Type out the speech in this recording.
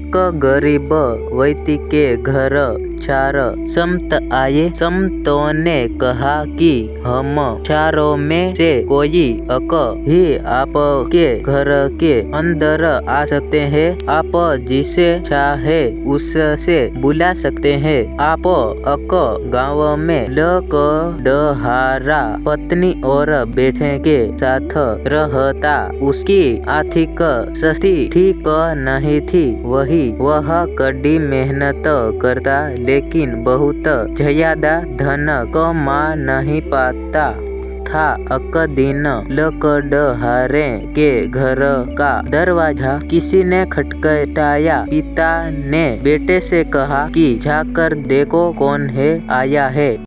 एक गरीब व्यक्ति के घर 4 संत आए। संतों ने कहा कि हम चारों में से कोई एक ही आपके घर के अंदर आ सकते हैं। आप जिसे चाहे उससे बुला सकते हैं। आप एक गांव में लकड़हारा पत्नी और बेटे के साथ रहता। उसकी आर्थिक स्थिति ठीक नहीं थी। वह कड़ी मेहनत करता लेकिन बहुत ज्यादा धन कमा नहीं पाता था। एक दिन लकड़हारे के घर का दरवाजा किसी ने खटखटाया। पिता ने बेटे से कहा कि जाकर देखो कौन है आया है।